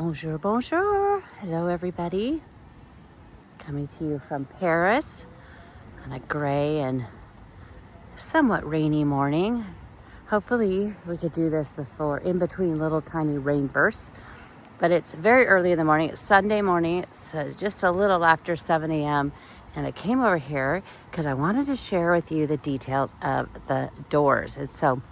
Bonjour, bonjour. Hello, everybody. Coming to you from Paris on a gray and somewhat rainy morning. Hopefully, we could do this in between little tiny rain bursts. But it's very early in the morning. It's Sunday morning. It's just a little after 7 a.m. And I came over here because I wanted to share with you the details of the doors. And so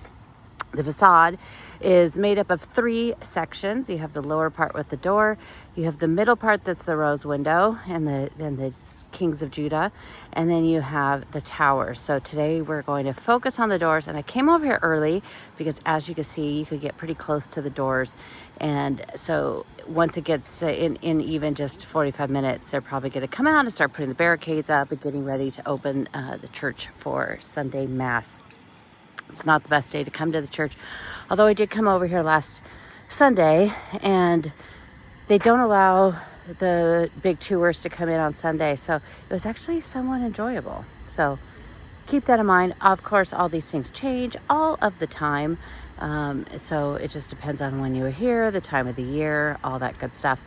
the facade is made up of 3 sections. You have the lower part with the door. You have the middle part that's the rose window and the kings of Judah. And then you have the tower. So today we're going to focus on the doors. And I came over here early because, as you can see, you could get pretty close to the doors. And so once it gets in even just 45 minutes, they're probably going to come out and start putting the barricades up and getting ready to open the church for Sunday Mass. It's not the best day to come to the church, although I did come over here last Sunday, and they don't allow the big tours to come in on Sunday, so it was actually somewhat enjoyable. So keep that in mind. Of course, all these things change all of the time, so it just depends on when you were here, the time of the year, all that good stuff.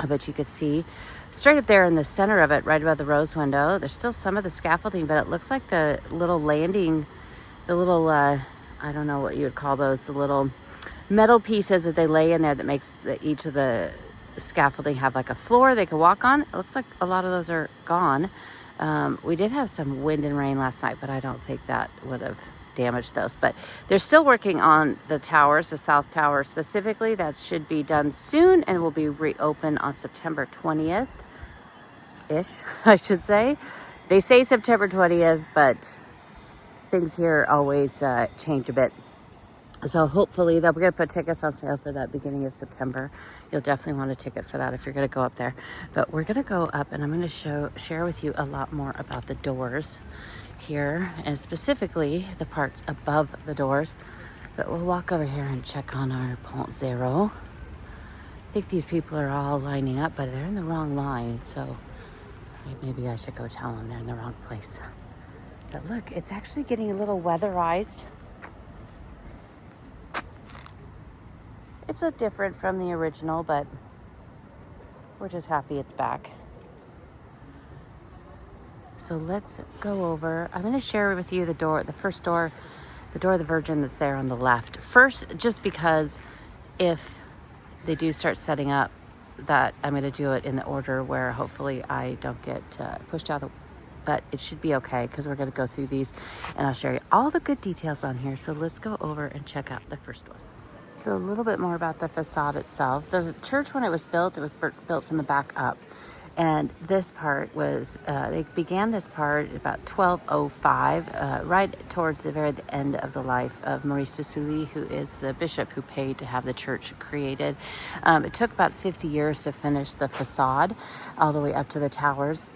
But you could see straight up there in the center of it, right above the rose window, there's still some of the scaffolding, but it looks like the little landing, the little, I don't know what you would call those, the little metal pieces that they lay in there that makes each of the scaffolding have like a floor they could walk on. It looks like a lot of those are gone. We did have some wind and rain last night, but I don't think that would have damaged those. But they're still working on the towers, the south tower specifically. That should be done soon and will be reopened on September 20th-ish, I should say. They say September 20th, but things here always change a bit. So hopefully we're going to put tickets on sale for that beginning of September. You'll definitely want a ticket for that if you're going to go up there. But we're going to go up and I'm going to share with you a lot more about the doors here, and specifically the parts above the doors. But we'll walk over here and check on our Pont Zero. I think these people are all lining up, but they're in the wrong line. So maybe I should go tell them they're in the wrong place. But look, it's actually getting a little weatherized. It's a different from the original, but we're just happy it's back. So let's go over. I'm going to share with you the first door, the door of the Virgin that's there on the left. First, just because if they do start setting up, that I'm going to do it in the order where hopefully I don't get pushed out of the. But it should be okay because we're going to go through these and I'll share you all the good details on here. So let's go over and check out the first one. So a little bit more about the facade itself. The church, when it was built built from the back up. And this part was, they began this part about 1205, right towards the very end of the life of Maurice de Sully, who is the bishop who paid to have the church created. It took about 50 years to finish the facade all the way up to the towers.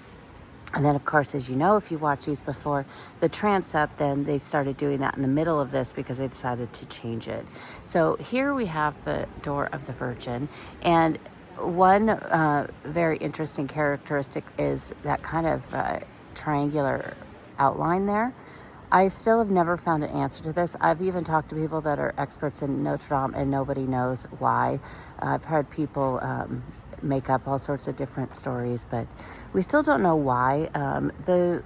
And then, of course, as you know, if you watched these before, the transept, then they started doing that in the middle of this because they decided to change it. So here we have the door of the Virgin. And one very interesting characteristic is that kind of triangular outline there. I still have never found an answer to this. I've even talked to people that are experts in Notre Dame and nobody knows why. I've heard people make up all sorts of different stories, but we still don't know why. The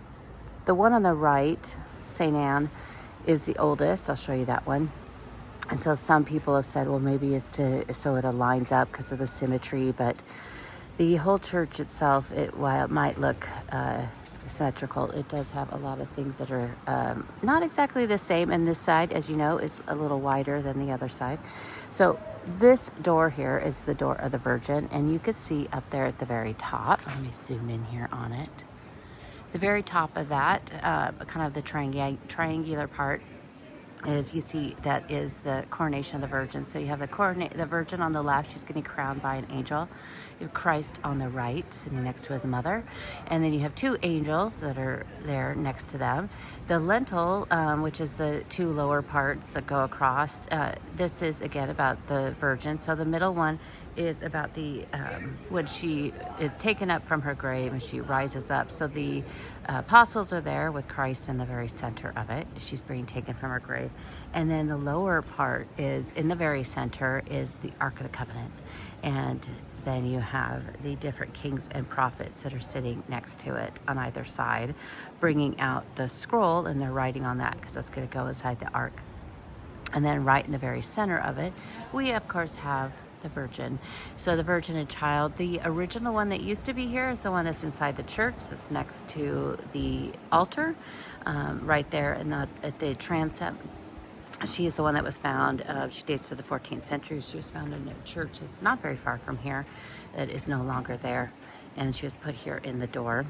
one on the right, Sainte Anne, is the oldest. I'll show you that one. And so some people have said, well, maybe it's so it aligns up because of the symmetry, but the whole church itself, while it might look symmetrical, it does have a lot of things that are not exactly the same. And this side, as you know, is a little wider than the other side. So this door here is the door of the Virgin, and you could see up there at the very top. Let me zoom in here on it. The very top of that, kind of the triangular part, is you see that is the coronation of the Virgin. So you have the Virgin on the left, she's getting crowned by an angel. You have Christ on the right, sitting next to his mother. And then you have 2 angels that are there next to them. The lintel, which is the 2 lower parts that go across, this is again about the Virgin. So the middle one is about the when she is taken up from her grave and she rises up. So the apostles are there with Christ in the very center of it. She's being taken from her grave. And then the lower part is, in the very center, is the Ark of the Covenant. And then you have the different kings and prophets that are sitting next to it on either side, bringing out the scroll, and they're writing on that because that's going to go inside the Ark. And then right in the very center of it, we of course have the Virgin. So the Virgin and Child, the original one that used to be here is the one that's inside the church. That's next to the altar, right there, and not at the transept. She is the one that was found. She dates to the 14th century. She was found in a church that's not very far from here, that is no longer there, and she was put here in the door.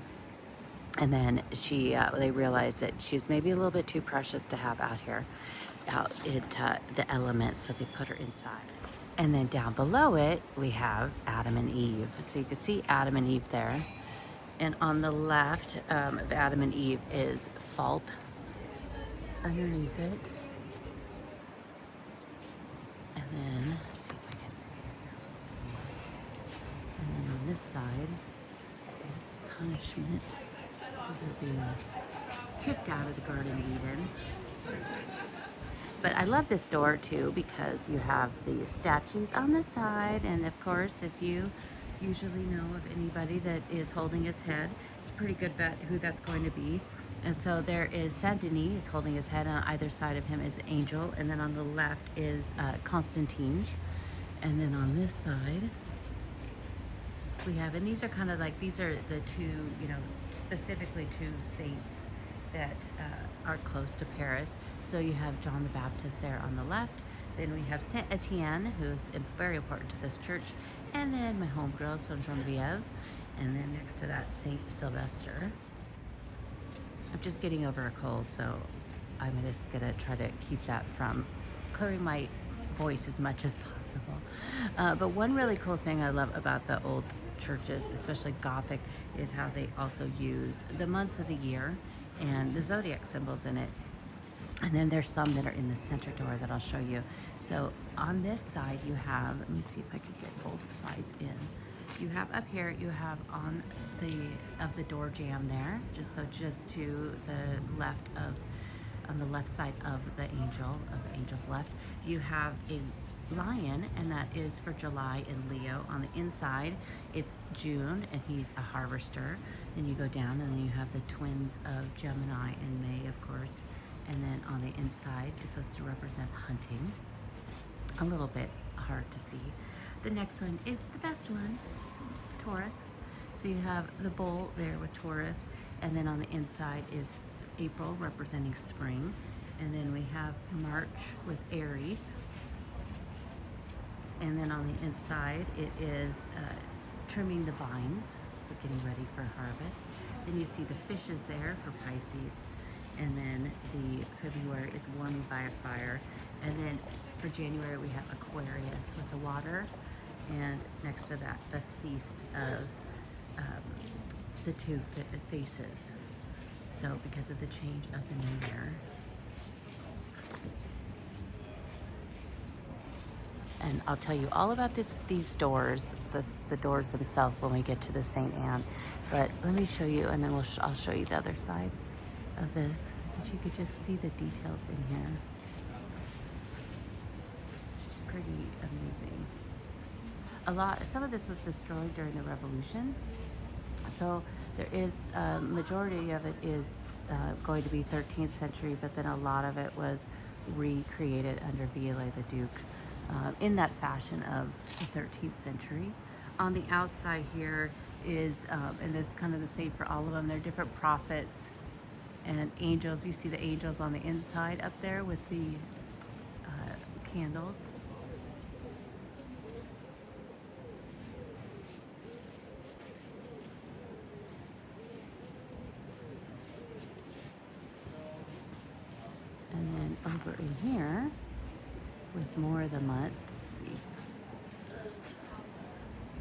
And then they realized that she was maybe a little bit too precious to have out here, out into the elements, so they put her inside. And then down below it, we have Adam and Eve. So you can see Adam and Eve there. And on the left of Adam and Eve is fault underneath it. And then, let's see if I can see it here. And then on this side is punishment. So they're being kicked out of the Garden of Eden. But I love this door too because you have the statues on the side, and of course if you usually know of anybody that is holding his head, it's a pretty good bet who that's going to be. And so there is Saint Denis is holding his head, and on either side of him is an angel, and then on the left is Constantine, and then on this side we have, and these are kind of like, these are the two, specifically two saints that are close to Paris. So you have John the Baptist there on the left. Then we have Saint Etienne, who's very important to this church. And then my homegirl, Saint Genevieve. And then next to that, Saint Sylvester. I'm just getting over a cold, so I'm just gonna try to keep that from clearing my voice as much as possible. But one really cool thing I love about the old churches, especially Gothic, is how they also use the months of the year and the zodiac symbols in it. And then there's some that are in the center door that I'll show you. So on this side you have, let me see if I can get both sides in. You have up here, you have on the door jamb there, just to the left of, on the left side of the angel's left, you have a lion, and that is for July in Leo. On the inside it's June, and he's a harvester. Then you go down and then you have the twins of Gemini and May, of course. And then on the inside it's supposed to represent hunting. A little bit hard to see. The next one is the best one, Taurus. So you have the bull there with Taurus, and then on the inside is April representing spring. And then we have March with Aries. And then on the inside it is trimming the vines, so getting ready for harvest. Then you see the fishes there for Pisces. And then the February is warming by a fire. And then for January we have Aquarius with the water. And next to that, the feast of the two faces. So because of the change of the new year. And I'll tell you all about these doors, the doors themselves when we get to the Sainte Anne. But let me show you, and then I'll show you the other side of this. But you could just see the details in here. It's pretty amazing. Some of this was destroyed during the Revolution. So there is, majority of it is going to be 13th century, but then a lot of it was recreated under Viollet-le-Duc. In that fashion of the 13th century. On the outside here is, and this is kind of the same for all of them, they're different prophets and angels. You see the angels on the inside up there with the candles. And then over in here, with more of the months. Let's see.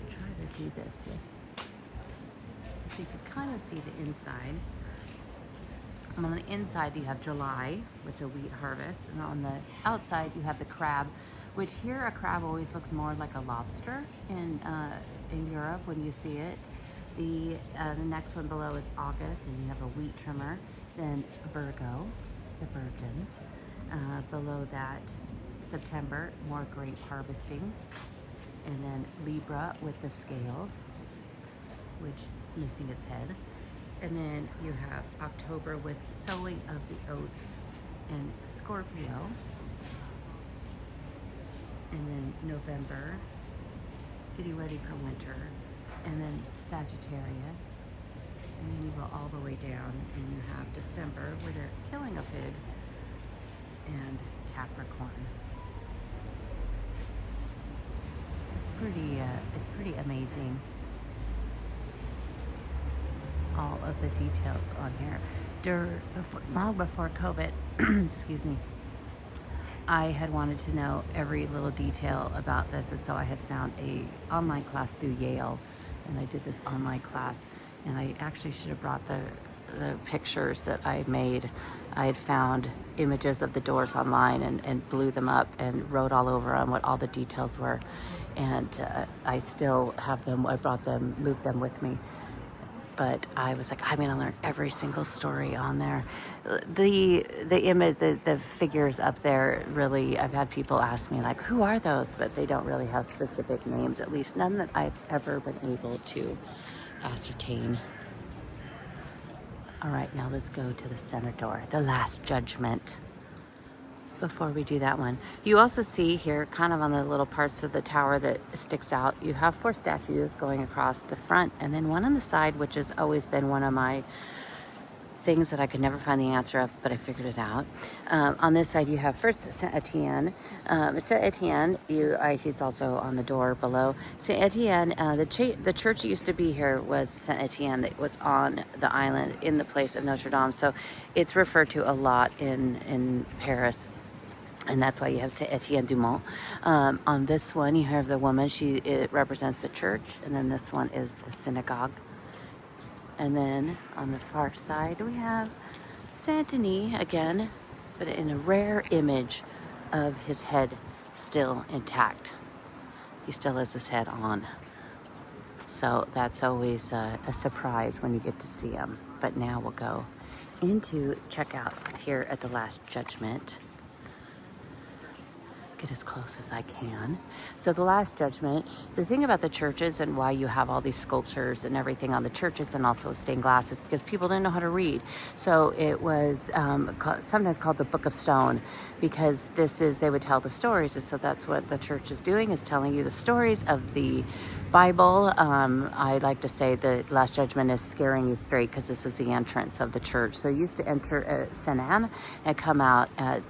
Try to do this with, so you can kind of see the inside. And on the inside you have July with the wheat harvest, and on the outside you have the crab, which here a crab always looks more like a lobster in Europe when you see it. The next one below is August, and you have a wheat trimmer. Then Virgo, the Virgin. Below that, September, more grape harvesting. And then Libra with the scales, which is missing its head. And then you have October with sowing of the oats and Scorpio. And then November, getting ready for winter. And then Sagittarius. And then you go all the way down and you have December where they're killing a pig, and Capricorn. It's pretty amazing. All of the details on here. Long before COVID, excuse me, I had wanted to know every little detail about this, and so I had found a online class through Yale, and I did this online class, and I actually should have brought the pictures that I made. I had found images of the doors online and blew them up and wrote all over on what all the details were, and I still have them. I brought them, moved them with me. But I was like, I'm gonna learn every single story on there. The image, the figures up there, really, I've had people ask me like, who are those? But they don't really have specific names, at least none that I've ever been able to ascertain. All right, now let's go to the center door, the Last Judgment. Before we do that one, you also see here, kind of on the little parts of the tower that sticks out, you have 4 statues going across the front, and then one on the side, which has always been one of my things that I could never find the answer of, but I figured it out. On this side, you have first Saint Etienne. Saint Etienne, he's also on the door below. Saint Etienne, the church that used to be here was Saint Etienne, that was on the island in the place of Notre Dame. So it's referred to a lot in Paris. And that's why you have Saint Etienne du Mont. On this one, you have the woman. It represents the church. And then this one is the synagogue. And then on the far side, we have Saint Denis again, but in a rare image of his head still intact. He still has his head on. So that's always a surprise when you get to see him. But now we'll go into checkout here at the Last Judgment. Get as close as I can. So the Last Judgment, the thing about the churches and why you have all these sculptures and everything on the churches and also stained glass is because people didn't know how to read. So it was sometimes called the Book of Stone, because they would tell the stories. And so that's what the church is doing, is telling you the stories of the Bible. I like to say the Last Judgment is scaring you straight, because this is the entrance of the church. So you used to enter Sainte Anne and come out at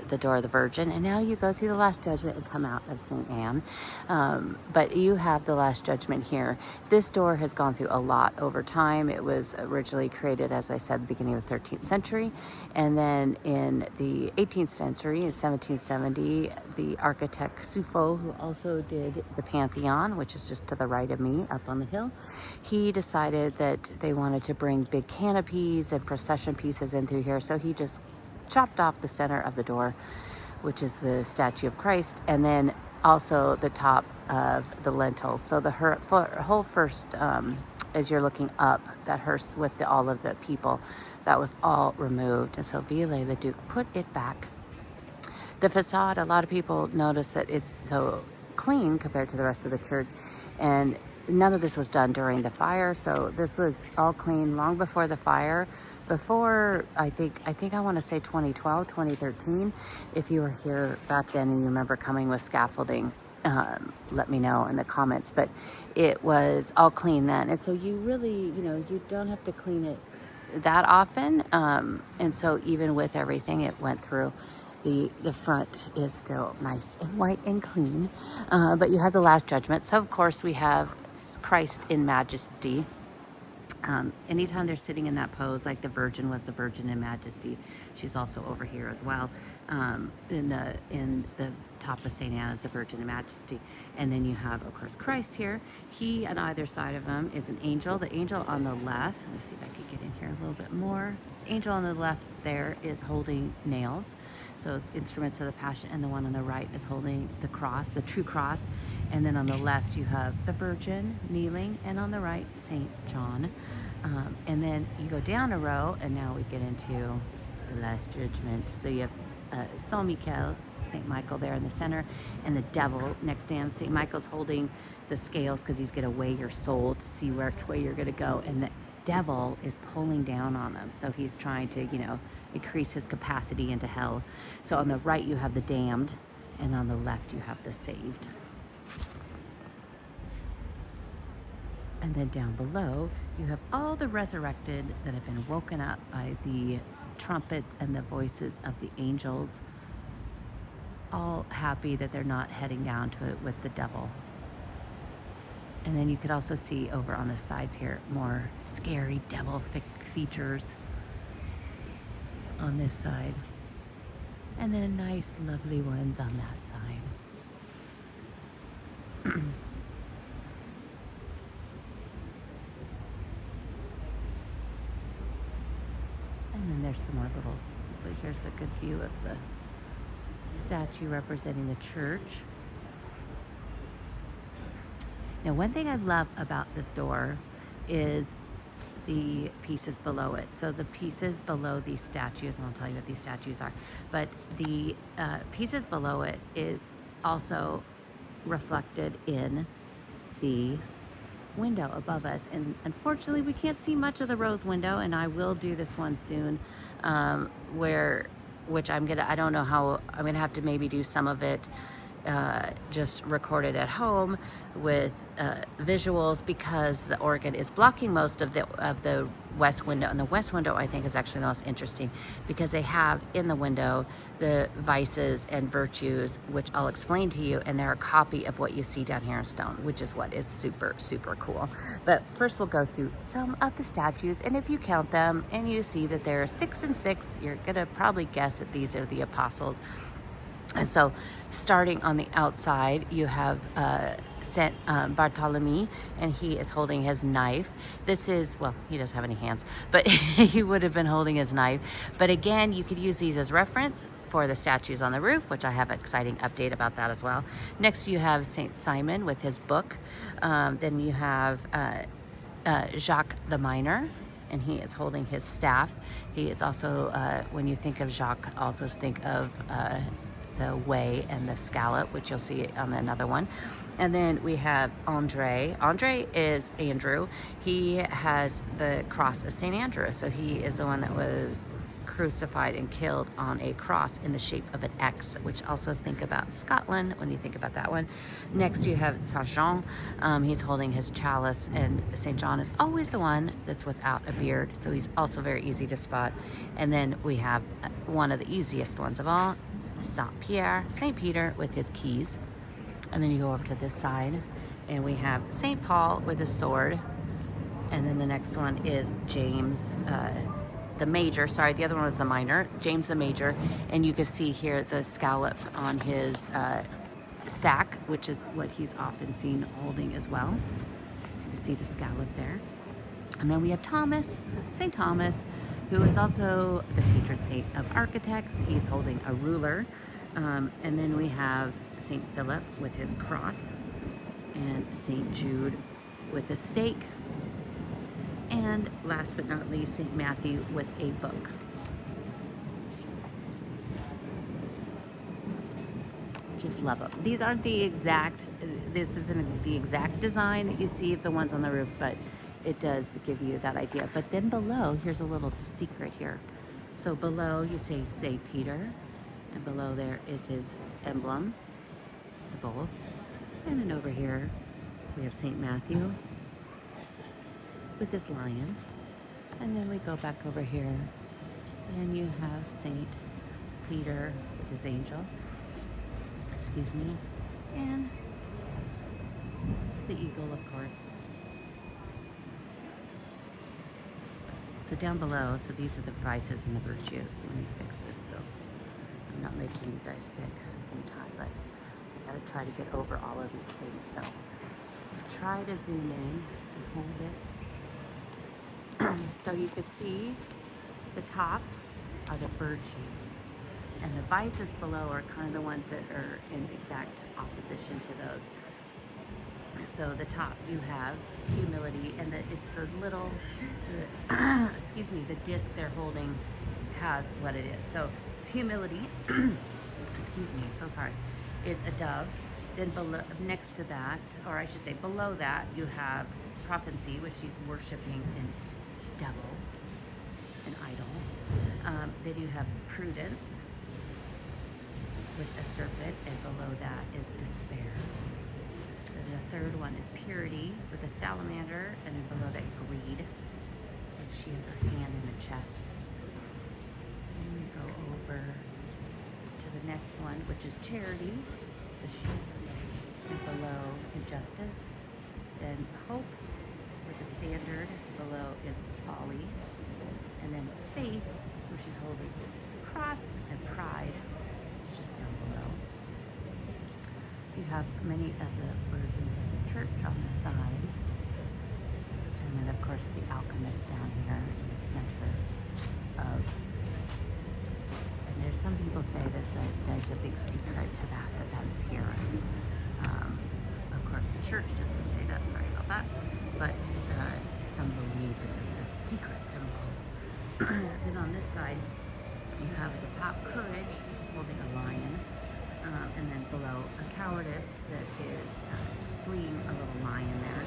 the door of the Virgin, and now you go through the Last Judgment and come out of Sainte Anne. But you have the Last Judgment here. This door has gone through a lot over time. It was originally created, as I said, at the beginning of the 13th century, and then in the 18th century, in 1770, the architect Suffo, who also did the Pantheon, which is just to the right of me up on the hill, he decided that they wanted to bring big canopies and procession pieces in through here, so he just chopped off the center of the door, which is the statue of Christ, and then also the top of the lintel. So the whole first, as you're looking up, that hearse with all of the people, that was all removed. And so Viollet-le-Duc put it back. The facade, a lot of people notice that it's so clean compared to the rest of the church, and none of this was done during the fire. So this was all clean long before the fire. Before, I think I want to say 2012, 2013. If you were here back then and you remember coming with scaffolding, let me know in the comments. But it was all clean then. And so you really, you don't have to clean it that often. And so even with everything, it went through. The front is still nice and white and clean. But you have the Last Judgment. So of course we have Christ in majesty. Anytime they're sitting in that pose, like the Virgin was the Virgin in majesty, she's also over here as well. In the top of Saint Anne is the Virgin in majesty, and then you have, of course, Christ here. He on either side of him is an angel. The angel on the left, let me see if I can get in here a little bit more. The angel on the left there is holding nails, so it's instruments of the Passion, and the one on the right is holding the cross, the true cross. And then on the left, you have the Virgin kneeling, and on the right, St. John. And then you go down a row, and now we get into the Last Judgment. So you have Saint Michael, St. Michael there in the center, and the devil next to him. St. Michael's holding the scales because he's going to weigh your soul to see which way you're going to go. And the devil is pulling down on him. So he's trying to, increase his capacity into hell. So on the right, you have the damned, and on the left, you have the saved. And then down below, you have all the resurrected that have been woken up by the trumpets and the voices of the angels, all happy that they're not heading down to it with the devil. And then you could also see over on the sides here, more scary devil features on this side. And then nice, lovely ones on that side. And then there's some more here's a good view of the statue representing the church. Now, one thing I love about this door is the pieces below it. So the pieces below these statues, and I'll tell you what these statues are, but the pieces below it is also reflected in the window above us. And unfortunately, we can't see much of the rose window, and I will do this one soon, which I don't know how, I'm gonna have to maybe do some of it just record it at home with visuals, because the organ is blocking most of the west window. And the west window, I think, is actually the most interesting, because they have in the window the vices and virtues, which I'll explain to you, and they're a copy of what you see down here in stone, which is what is super, super cool. But first we'll go through some of the statues, and if you count them and you see that there are 6 and 6, you're gonna probably guess that these are the apostles. And so starting on the outside, you have Saint Bartholomew, and he is holding his knife. This is, well, he doesn't have any hands, but he would have been holding his knife. But again, you could use these as reference for the statues on the roof, which I have an exciting update about that as well. Next, you have Saint Simon with his book. Then you have Jacques the Miner, and he is holding his staff. He is also, when you think of Jacques, also think of the way and the scallop, which you'll see on another one. And then we have Andre. Andre is Andrew. He has the cross of St. Andrew. So he is the one that was crucified and killed on a cross in the shape of an X, which also think about Scotland when you think about that one. Next, you have Saint Jean. He's holding his chalice, and Saint John is always the one that's without a beard, so he's also very easy to spot. And then we have one of the easiest ones of all, Saint Pierre, Saint Peter with his keys. And then you go over to this side, and we have Saint Paul with his sword. And then the next one is James the Major. Sorry, the other one was the Minor. James the Major. And you can see here the scallop on his sack, which is what he's often seen holding as well. So you can see the scallop there. And then we have Thomas, St. Thomas, who is also the patron saint of architects. He's holding a ruler. And then we have St. Philip with his cross, and St. Jude with a stake. And last but not least, St. Matthew with a book. Just love them. These aren't the exact, this isn't the exact design that you see of the ones on the roof, but it does give you that idea. But then below, here's a little secret here. So below you say St. Peter, and below there is his emblem, the bowl. And then over here, we have St. Matthew with his lion. And then we go back over here, and you have St. Peter with his angel, excuse me, and the eagle, of course. So down below, so these are the vices and the virtues. Let me fix this so I'm not making you guys sick at the same time, but I gotta try to get over all of these things. So try to zoom in and hold it. So you can see the top are the virtues, and the vices below are kind of the ones that are in exact opposition to those. So the top you have humility, and it's the little, excuse me, the disc they're holding has what it is. So it's humility, excuse me, I'm so sorry, is a dove. Then below, next to that, or I should say below that, you have prophecy, which she's worshiping an devil, an idol. Then you have prudence with a serpent, and below that is despair. The third one is purity with a salamander, and then below that greed, which she has her hand in the chest. And we go over to the next one, which is charity, the sheep, and below injustice. Then hope with a standard, below is folly, and then faith, which she's holding the cross, and pride is just down below. You have many of the virgins of the church on the side. And then, of course, the alchemist down here in the center of... And there's some people say there's a big secret to that's here. Of course, the church doesn't say that. Sorry about that. But some believe that it's a secret symbol. Then on this side, you have at the top courage. It's holding a lion. And then below a cowardice that is just fleeing a little lion there.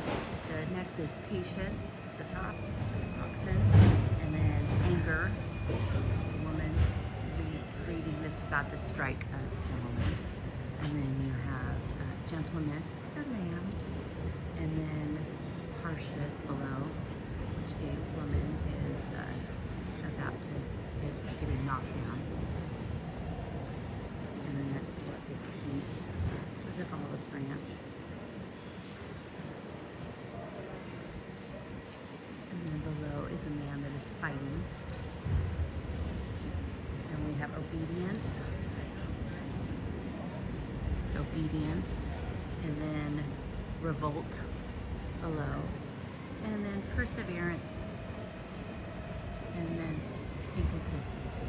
The next is patience, the top, oxen, and then anger, a woman reading that's about to strike a gentleman. And then you have gentleness, the lamb, and then harshness below, which a woman is getting knocked down. And then that's what is peace with an olive branch. And then below is a man that is fighting. And we have obedience. It's obedience. And then revolt below. And then perseverance. And then inconsistency.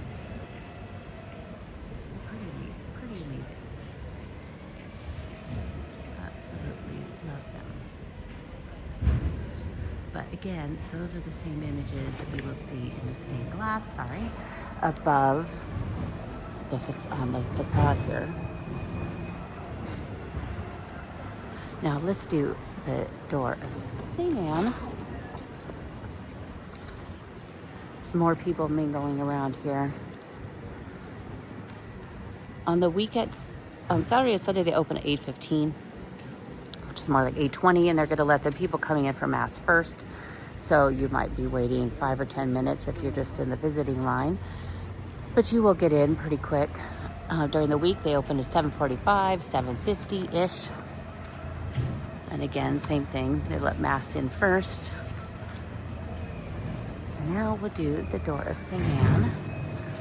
Pretty amazing. Absolutely love them. But again, those are the same images that we will see in the stained glass, above on the facade here. Now let's do the door of Sainte Anne. There's more people mingling around here. On the weekends, on Saturday and Sunday, they open at 8:15, which is more like 8:20, and they're going to let the people coming in for Mass first. So you might be waiting 5 or 10 minutes if you're just in the visiting line. But you will get in pretty quick. During the week, they open at 7:45, 7:50-ish. And again, same thing. They let Mass in first. And now we'll do the door of Sainte Anne.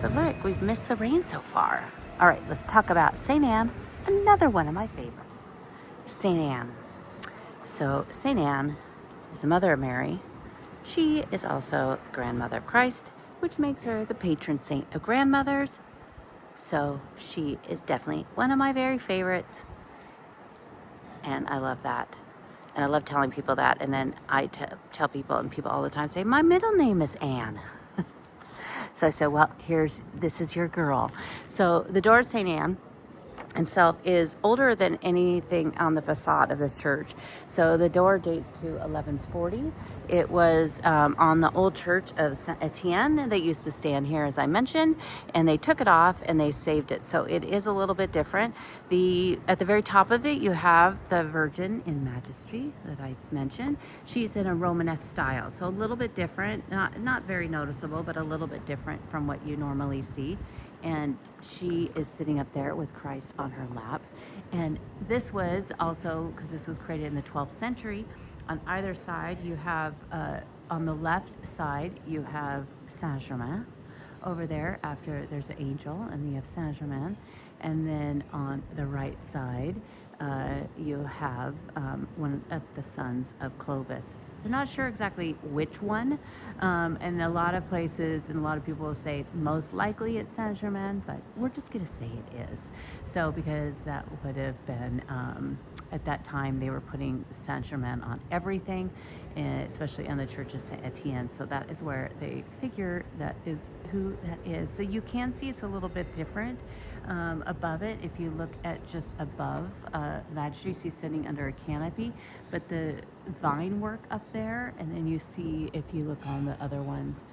But look, we've missed the rain so far. All right, let's talk about Sainte Anne, another one of my favorites. Sainte Anne. So Sainte Anne is the mother of Mary. She is also the grandmother of Christ, which makes her the patron saint of grandmothers. So she is definitely one of my very favorites. And I love that. And I love telling people that. And then I tell people, and people all the time say, my middle name is Anne. So I said, well, this is your girl. So the door of Sainte Anne itself is older than anything on the facade of this church. So the door dates to 1140. It was on the old church of Saint Etienne that used to stand here, as I mentioned, and they took it off and they saved it. So it is a little bit different. At the very top of it, you have the Virgin in Majesty that I mentioned. She's in a Romanesque style, so a little bit different, not very noticeable, but a little bit different from what you normally see. And she is sitting up there with Christ on her lap. And this was also, because this was created in the 12th century, on either side you have, on the left side, you have Saint-Germain. Over there, after there's an angel, and you have Saint-Germain. And then on the right side, you have one of the sons of Clovis. They're not sure exactly which one, and a lot of places and a lot of people will say most likely it's Saint-Germain, but we're just going to say it is. So because that would have been at that time they were putting Saint Germain on everything, especially on the Church of Saint Etienne. So that is where they figure that is who that is. So you can see it's a little bit different above it. If you look at just above Majesty, she's sitting under a canopy, but the vine work up there, and then you see, if you look on the other ones,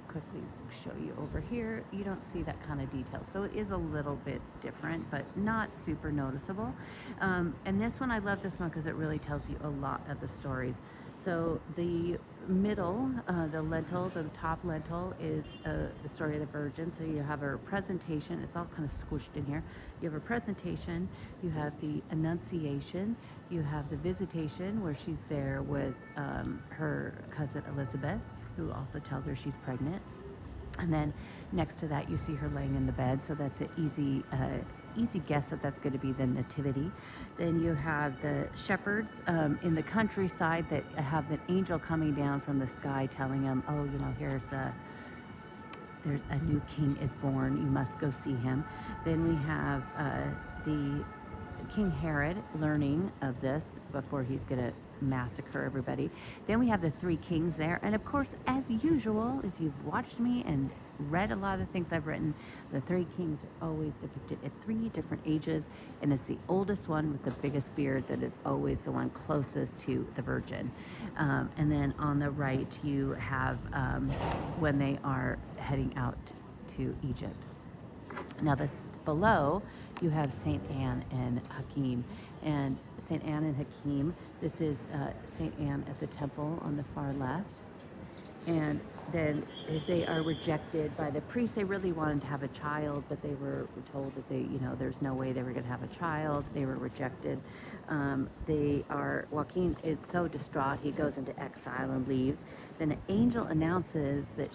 quickly show you over here, you don't see that kind of detail. So it is a little bit different, but not super noticeable. And this one, I love this one because it really tells you a lot of the stories. So the middle, the lintel, the top lintel is the story of the Virgin. So you have her presentation. It's all kind of squished in here. You have a presentation. You have the Annunciation. You have the Visitation, where she's there with her cousin Elizabeth, who also tells her she's pregnant. And then next to that, you see her laying in the bed. So that's an easy guess that that's going to be the Nativity. Then you have the shepherds in the countryside that have an angel coming down from the sky telling them, oh, you know, there's a new king is born. You must go see him. Then we have the King Herod learning of this before he's going to massacre everybody. Then we have the three kings there, and of course, as usual, if you've watched me and read a lot of the things I've written, the three kings are always depicted at 3 different ages, and it's the oldest one with the biggest beard that is always the one closest to the Virgin. And then on the right you have when they are heading out to Egypt. Now this below you have Saint Anne and Hakim. And Saint Anne and Hakim, this is Saint Anne at the temple on the far left. And then they are rejected by the priests. They really wanted to have a child, but they were told that there's no way they were going to have a child. They were rejected. Joaquin is so distraught, he goes into exile and leaves. Then an angel announces that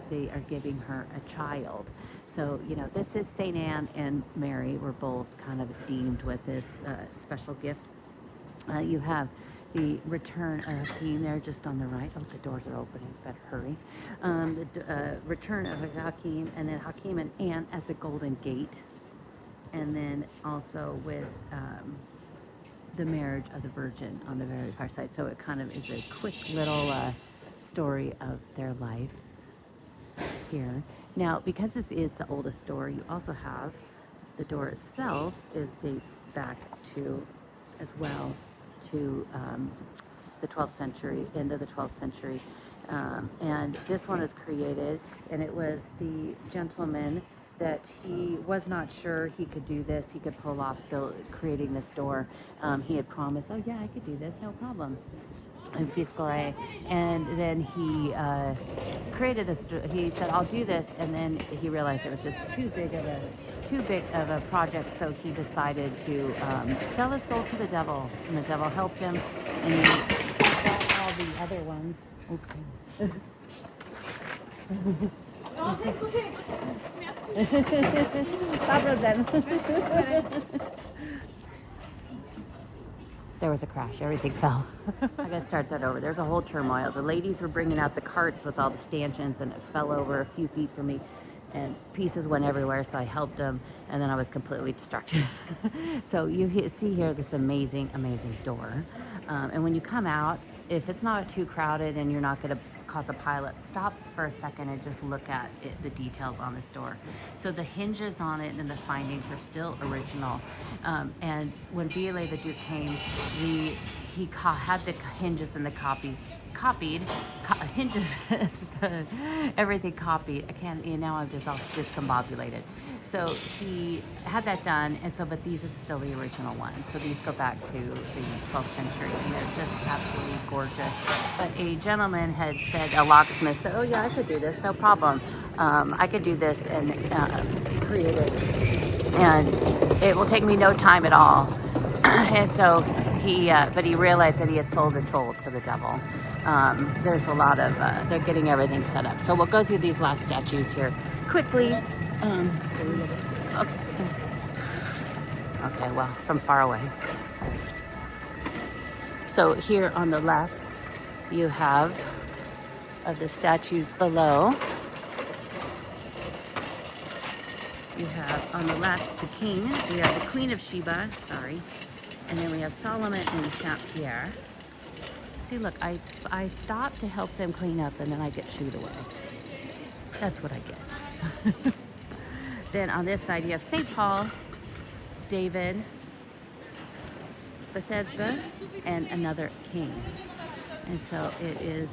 they are giving her a child. So, this is Saint Anne and Mary were both kind of deemed with this special gift. You have the return of Hakim there just on the right. Oh, the doors are opening, better hurry. The return of Hakim, and then Hakim and Anne at the Golden Gate. And then also with the marriage of the Virgin on the very far side. So it kind of is a quick little story of their life here. Now, because this is the oldest door, you also have the door itself dates back to, as well, to the 12th century, end of the 12th century. And this one was created, and it was the gentleman that he was not sure he could do this, he could pull off creating this door. He had promised, oh yeah, I could do this, no problem. And then he created this. He said, "I'll do this," and then he realized it was just too big of a project. So he decided to sell his soul to the devil, and the devil helped him, and he bought all the other ones. There was a crash. Everything fell. I gotta start that over. There's a whole turmoil. The ladies were bringing out the carts with all the stanchions, and it fell over a few feet from me, and pieces went everywhere, so I helped them, and then I was completely distracted. So you see here this amazing, amazing door. And when you come out, if it's not too crowded and you're not gonna cause a pileup, stop for a second and just look at the details on this door. So the hinges on it and the findings are still original. And when Viollet the Duke came, he had the hinges and the hinges, everything copied. Now I'm just all discombobulated. So he had that done, and so, but these are still the original ones. So these go back to the 12th century, and they're just absolutely gorgeous. But a gentleman had said, a locksmith said, oh yeah, I could do this, no problem. I could do this and create it, and it will take me no time at all. And so but he realized that he had sold his soul to the devil. There's a lot of, they're getting everything set up. So we'll go through these last statues here quickly. Okay, well, from far away. So here on the left, you have of the statues below. You have on the left the king. We have the Queen of Sheba. Sorry. And then we have Solomon and Saint Pierre. See, look, I stop to help them clean up and then I get shooed away. That's what I get. Then on this side, you have St. Paul, David, Bethesda, and another king. And so it is,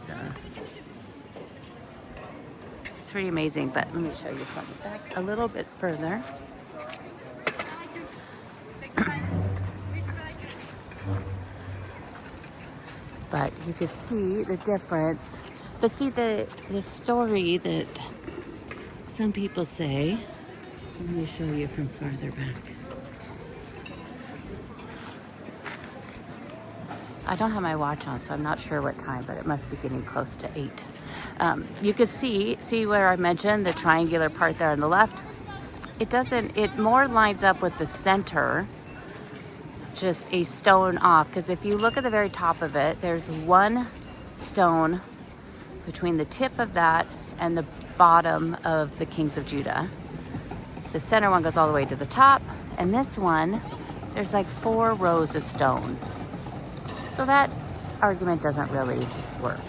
it's pretty amazing, but let me show you from the back a little bit further. But you can see the difference. But see the story that some people say. Let me show you from farther back. I don't have my watch on, so I'm not sure what time, but it must be getting close to 8. You can see where I mentioned the triangular part there on the left. It more lines up with the center, just a stone off, because if you look at the very top of it, there's one stone between the tip of that and the bottom of the kings of Judah. The center one goes all the way to the top, and this one, there's like 4 rows of stone. So that argument doesn't really work.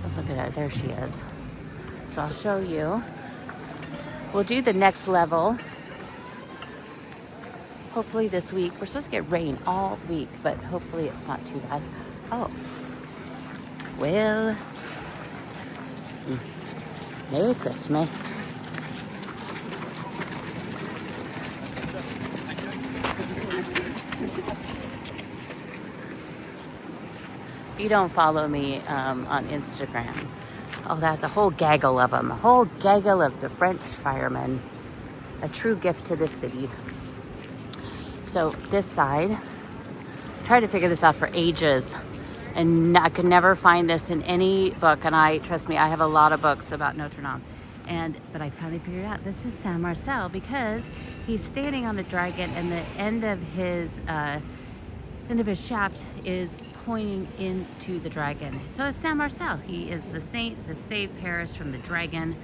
Let's look at her, there she is. So I'll show you. We'll do the next level. Hopefully this week. We're supposed to get rain all week, but hopefully it's not too bad. Oh, well, Merry Christmas. If you don't follow me on Instagram, oh, that's a whole gaggle of them. A whole gaggle of the French firemen. A true gift to this city. So this side, I tried to figure this out for ages, and I could never find this in any book. And trust me, I have a lot of books about Notre Dame. But I finally figured out this is Saint Marcel, because he's standing on a dragon, and the end of his shaft is pointing into the dragon. So it's Saint Marcel. He is the saint that saved Paris from the dragon.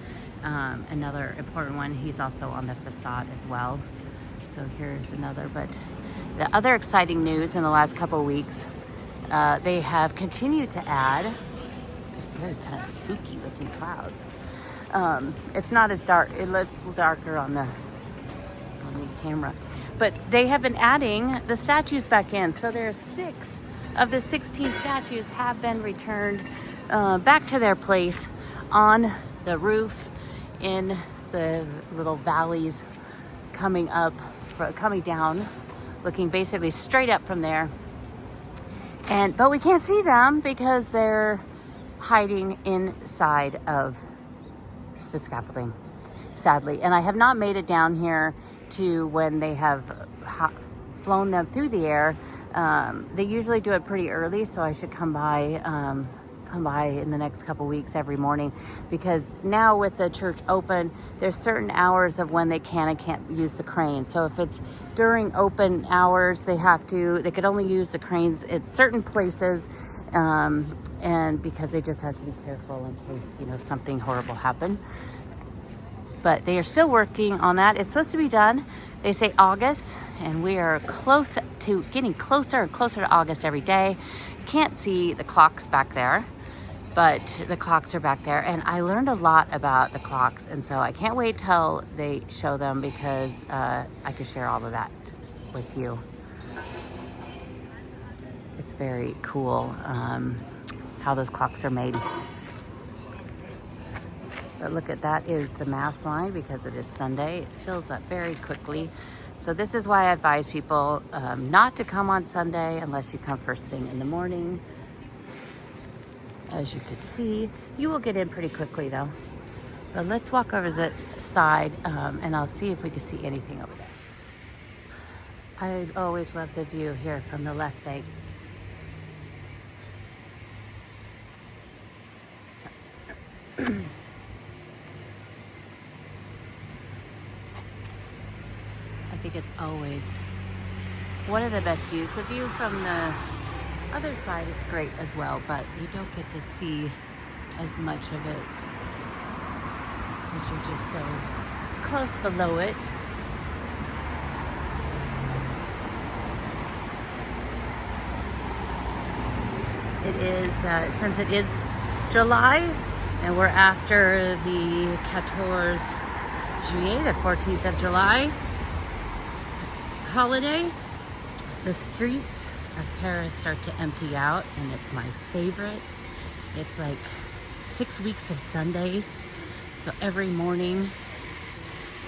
Another important one. He's also on the Facade as well. So here's another. But the other exciting news in the last couple of weeks, they have continued to add. It's very kind of spooky looking clouds. It's not as dark. It looks darker on the camera. But they have been adding the statues back in. So there are 6 of the 16 statues have been returned back to their place on the roof in the little valleys coming down, looking basically straight up from there. But we can't see them because they're hiding inside of the scaffolding, sadly. And I have not made it down here to when they have flown them through the air. They usually do it pretty early, so I should come by in the next couple weeks every morning, because now with the church open, there's certain hours of when they can and can't use the crane. So if it's during open hours, they could only use the cranes at certain places, and because they just have to be careful in case something horrible happened. But they are still working on that. It's supposed to be done, they say, August, and we are getting closer and closer to August every day. You can't see the clocks back there, but the clocks are back there, and I learned a lot about the clocks, and so I can't wait till they show them, because I could share all of that with you. It's very cool how those clocks are made. But look at that, is the mass line, because it is Sunday. It fills up very quickly. So this is why I advise people not to come on Sunday unless you come first thing in the morning. As you could see, you will get in pretty quickly though. But let's walk over the side and I'll see if we can see anything over there. I always love the view here from the left bank. I think it's always one of the best views. The view from the other side is great as well, but you don't get to see as much of it because you're just so close below it. It is, since it is July, and we're after the 14 Juillet, the 14th of July holiday, the streets of Paris start to empty out, and it's my favorite. It's like 6 weeks of Sundays, so every morning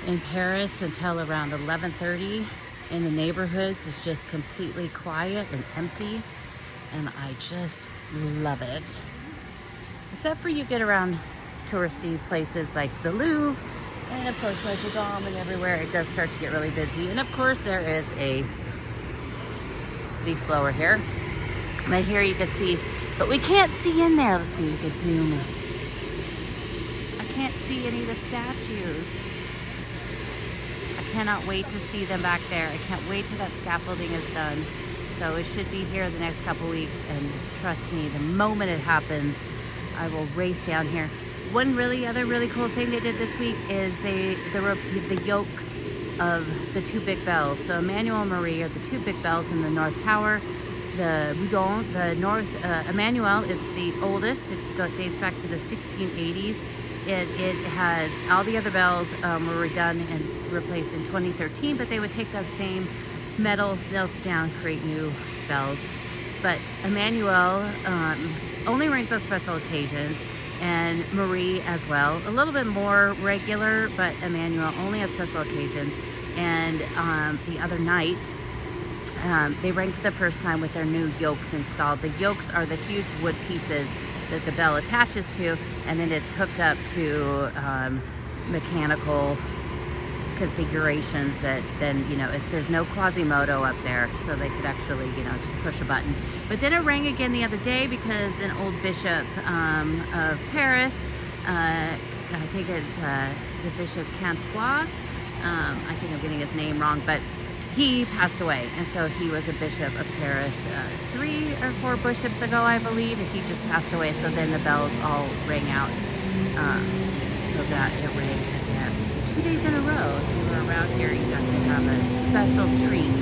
in Paris until around 11:30 in the neighborhoods is just completely quiet and empty, and I just love it. Except for you get around touristy places like the Louvre and of course Notre Dame and everywhere, it does start to get really busy. And of course there is a leaf blower here. Right here you can see, but we can't see in there. Let's see, you can zoom in. I can't see any of the statues. I cannot wait to see them back there. I can't wait till that scaffolding is done. So it should be here the next couple weeks, and trust me, the moment it happens, I will race down here. One other really cool thing they did this week is the yokes of the two big bells. So Emmanuel and Marie are the two big bells in the North Tower. The Boudon, the North, Emmanuel is the oldest. It dates back to the 1680s. It has, all the other bells were redone and replaced in 2013, but they would take that same metal, melt down, create new bells. But Emmanuel only rings on special occasions, and Marie as well. A little bit more regular, but Emmanuel only on special occasions. And the other night, they rang for the first time with their new yokes installed. The yokes are the huge wood pieces that the bell attaches to, and then it's hooked up to mechanical configurations that then, you know, if there's no Quasimodo up there, so they could actually, you know, just push a button. But then it rang again the other day because an old bishop of Paris, I think it's the Bishop Cantois, I think I'm getting his name wrong, but he passed away, and so he was a bishop of Paris 3 or 4 bishops ago, I believe, and he just passed away. So then the bells all rang out, so that it rang again. So 2 days in a row, if you were around here, you got to have a special treat.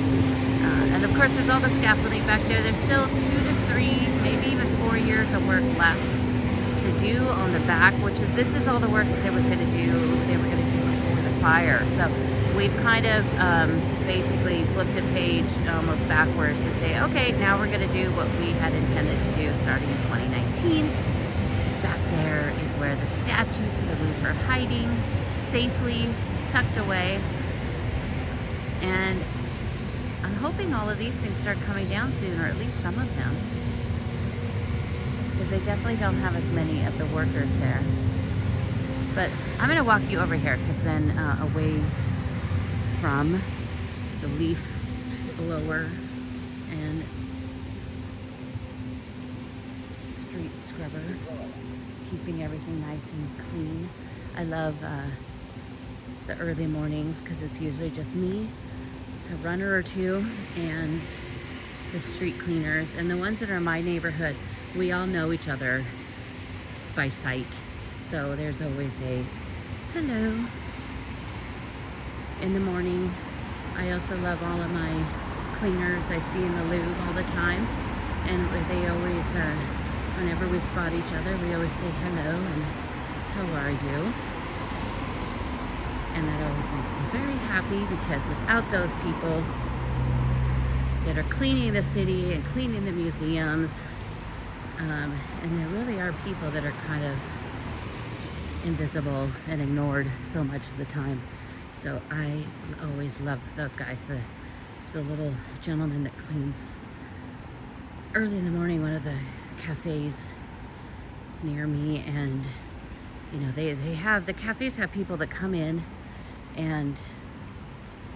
And of course, there's all the scaffolding back there. There's still 2 to 3, maybe even 4 years of work left to do on the back, this is all the work that they were going to do before the fire. So we've kind of basically flipped a page almost backwards to say, okay, now we're going to do what we had intended to do starting in 2019. Back there is where the statues for the roof are hiding, safely tucked away. And I'm hoping all of these things start coming down soon, or at least some of them, because they definitely don't have as many of the workers there. But I'm going to walk you over here, because then away from the leaf blower and street scrubber, keeping everything nice and clean. I love the early mornings because it's usually just me, a runner or two, and the street cleaners. And the ones that are in my neighborhood, we all know each other by sight. So there's always a hello in the morning. I also love all of my cleaners I see in the Louvre all the time. And they always, whenever we spot each other, we always say hello and how are you? And that always makes me very happy, because without those people that are cleaning the city and cleaning the museums, and there really are people that are kind of invisible and ignored so much of the time. So I always love those guys. There's a little gentleman that cleans early in the morning, one of the cafes near me, and you know, the cafes have people that come in and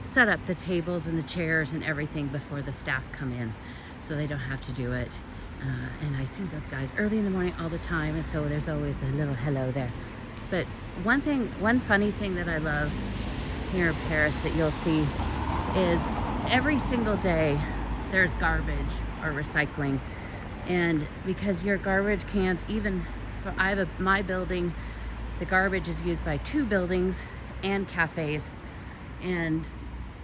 set up the tables and the chairs and everything before the staff come in, so they don't have to do it. And I see those guys early in the morning all the time, and so there's always a little hello there. But one funny thing that I love here in Paris that you'll see is every single day there's garbage or recycling. And because your garbage cans, even my building, the garbage is used by 2 buildings, and cafes. And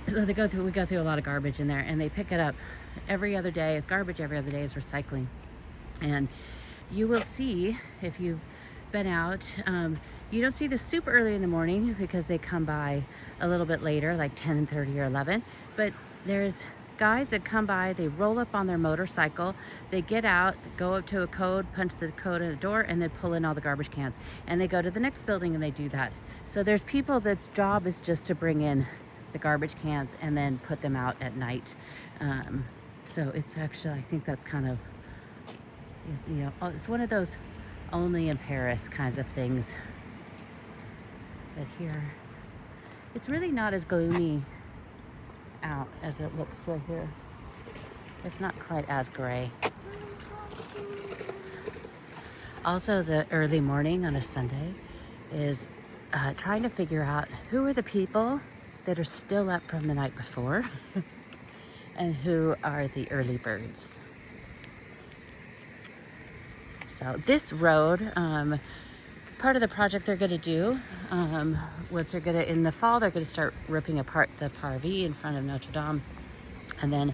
so we go through a lot of garbage in there, and they pick it up every other day as garbage, every other day is recycling. And you will see, if you've been out, you don't see this super early in the morning because they come by a little bit later, like 10:30 or 11. But there's guys that come by, they roll up on their motorcycle, they get out, go up to a code, punch the code at a door, and then pull in all the garbage cans. And they go to the next building and they do that. So there's people that's job is just to bring in the garbage cans and then put them out at night. So it's actually, I think that's kind of, you know, it's one of those only in Paris kinds of things. But here, it's really not as gloomy out as it looks right here. It's not quite as gray. Also, the early morning on a Sunday is trying to figure out who are the people that are still up from the night before and who are the early birds. So this road, part of the project they're going to do, once they're going to, in the fall, they're going to start ripping apart the parvis in front of Notre Dame. And then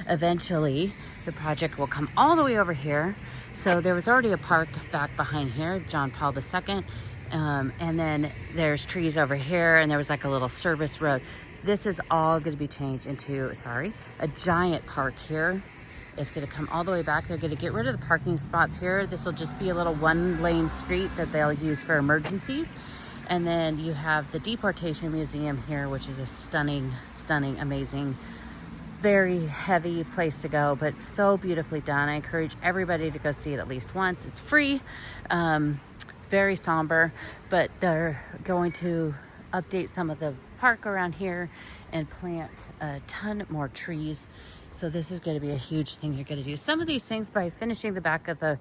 eventually the project will come all the way over here. So there was already a park back behind here, John Paul II. And then there's trees over here, and there was like a little service road. This is all going to be changed into, a giant park here. It's going to come all the way back. They're going to get rid of the parking spots here. This will just be a little one-lane street that they'll use for emergencies. And then you have the Deportation Museum here, which is a stunning, amazing, very heavy place to go, but so beautifully done. I encourage everybody to go see it at least once. It's free, very somber, but they're going to update some of the park around here and plant a ton more trees. So this is going to be a huge thing you're going to do. Some of these things, by finishing the back of the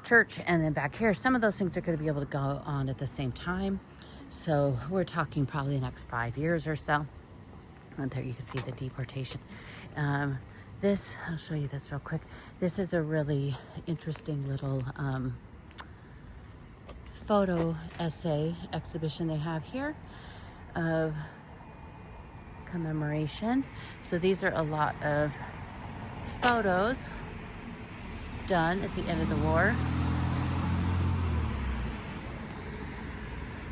church and then back here, some of those things are going to be able to go on at the same time. So we're talking probably the next 5 years or so. And there you can see the deportation. This, I'll show you this real quick. This is a really interesting little photo essay exhibition they have here of commemoration. So these are a lot of photos done at the end of the war.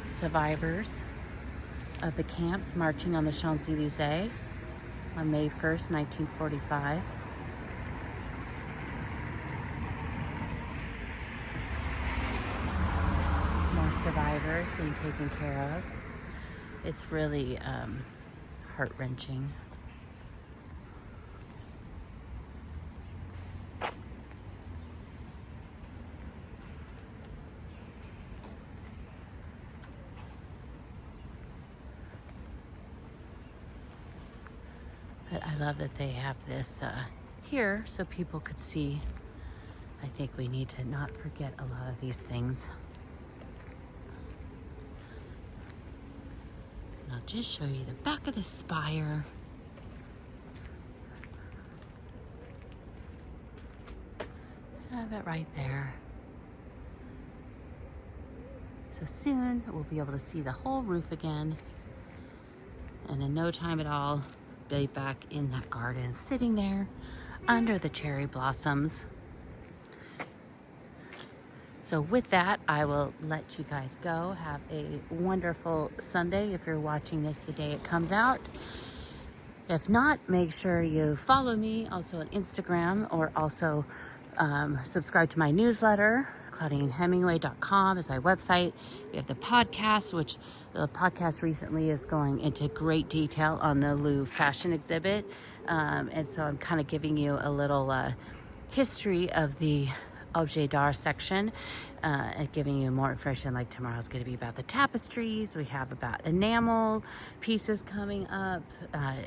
Survivors of the camps marching on the Champs-Élysées on May 1st, 1945. More survivors being taken care of. It's really heart-wrenching. But I love that they have this here so people could see. I think we need to not forget a lot of these things. And I'll just show you the back of the spire. I have it right there. So soon we'll be able to see the whole roof again. And in no time at all, be back in that garden, sitting there under the cherry blossoms. So with that, I will let you guys go. Have a wonderful Sunday if you're watching this the day it comes out. If not, make sure you follow me also on Instagram, or also subscribe to my newsletter. ClaudineHemingway.com is my website. We have the podcast, which the podcast recently is going into great detail on the Louvre fashion exhibit. And so I'm kind of giving you a little history of the Objet d'Art section, and giving you more information. Like tomorrow's going to be about the tapestries. We have about enamel pieces coming up.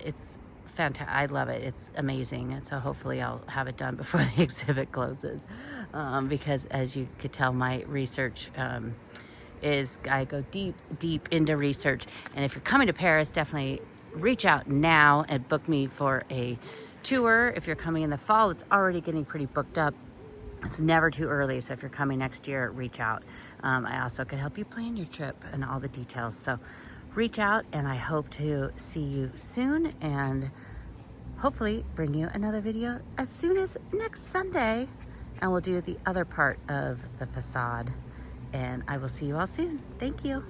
It's fantastic. I love it. It's amazing. And so hopefully I'll have it done before the exhibit closes, because as you could tell, my research is, I go deep into research. And if you're coming to Paris, definitely reach out now and book me for a tour. If you're coming in the fall, it's already getting pretty booked up. It's never too early, so if you're coming next year, reach out. I also could help you plan your trip and all the details. So reach out, and I hope to see you soon and hopefully bring you another video as soon as next Sunday, and we'll do the other part of the facade. And I will see you all soon. Thank you.